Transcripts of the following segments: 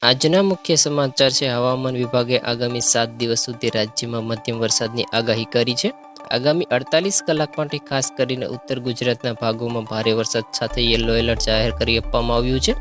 આજના મુખ્ય સમાચાર છે. હવામાન વિભાગે આગામી 7 દિવસ સુધી રાજ્યમાં મધ્યમ વરસાદની આગાહી કરી છે. આગામી 48 કલાક માટે ખાસ કરીને ઉત્તર ગુજરાતના ભાગોમાં ભારે વરસાદ સાથે યલો એલર્ટ જાહેર કરી આપવામાં આવ્યું છે.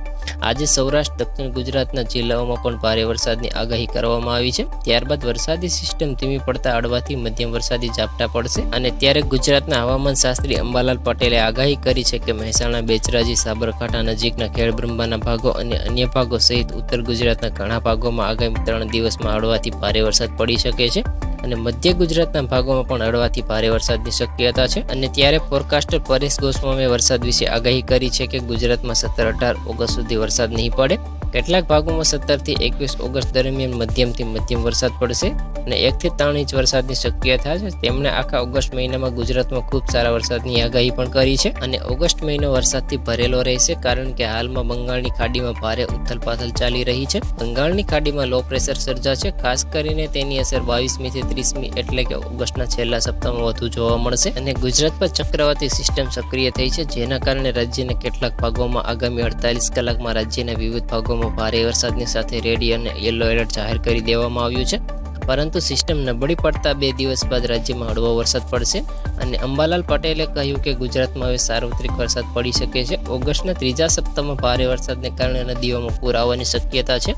આજે સૌરાષ્ટ્ર દક્ષિણ ગુજરાતના જિલ્લાઓમાં પણ ભારે વરસાદની આગાહી કરવામાં આવી છે. ત્યારબાદ વરસાદી સિસ્ટમ ધીમી પડતા હળવાથી મધ્યમ વરસાદી ઝાપટા પડશે અને ત્યારે ગુજરાતના હવામાન શાસ્ત્રી અંબાલાલ પટેલે આગાહી કરી છે કે મહેસાણા, બેચરાજી, સાબરકાંઠા નજીકના ખેડબ્રહ્માના ભાગો અને અન્ય ભાગો સહિત ઉત્તર ગુજરાતના ઘણા ભાગોમાં આગામી 3 દિવસમાં હળવાથી ભારે વરસાદ પડી શકે છે અને મધ્ય ગુજરાતના ભાગોમાં પણ હળવાથી ભારે વરસાદની શક્યતા છે. અને ત્યારે ફોરકાસ્ટર પરેશ ગોસ્વામીએ વરસાદ વિશે આગાહી કરી છે કે ગુજરાતમાં 17-18 ઓગસ્ટ સુધી વરસાદ નહીં પડે. કેટલાક ભાગોમાં 17 થી 21 ઓગસ્ટ દરમિયાન મધ્યમથી મધ્યમ વરસાદ પડશે અને 1 થી 3 ઇંચ વરસાદની શક્યતા છે. તેમણે આખા ઓગસ્ટ મહિનામાં ગુજરાતમાં ખૂબ સારા વરસાદની આગાહી પણ કરી છે અને ઓગસ્ટ મહિનો વરસાદથી ભરેલો રહેશે કારણ કે હાલમાં બંગાળની ખાડીમાં ભારે ઉથલપાથલ ચાલી રહી છે. બંગાળની ખાડીમાં લો પ્રેશર સર્જાશે. ખાસ કરીને તેની અસર 22મી થી 30મી એટલે કે ઓગસ્ટના છેલ્લા સપ્તાહમાં વધુ જોવા મળશે અને ગુજરાત પર ચક્રવાતી સિસ્ટમ સક્રિય થઈ છે, જેના કારણે રાજ્યના કેટલાક ભાગોમાં આગામી 48 કલાકમાં રાજ્યના વિવિધ ભાગોમાં ભારે વરસાદની સાથે રેડ અને યલો એલર્ટ જાહેર કરી દેવામાં આવ્યું છે. પરંતુ સિસ્ટમ નબળી પડતા 2 દિવસ બાદ રાજ્યમાં હળવો વરસાદ પડશે અને અંબાલાલ પટેલે કહ્યું કે ગુજરાતમાં હવે સાર્વત્રિક વરસાદ પડી શકે છે. ઓગસ્ટના ત્રીજા સપ્તાહમાં ભારે વરસાદને કારણે નદીઓમાં પૂર આવવાની શક્યતા છે.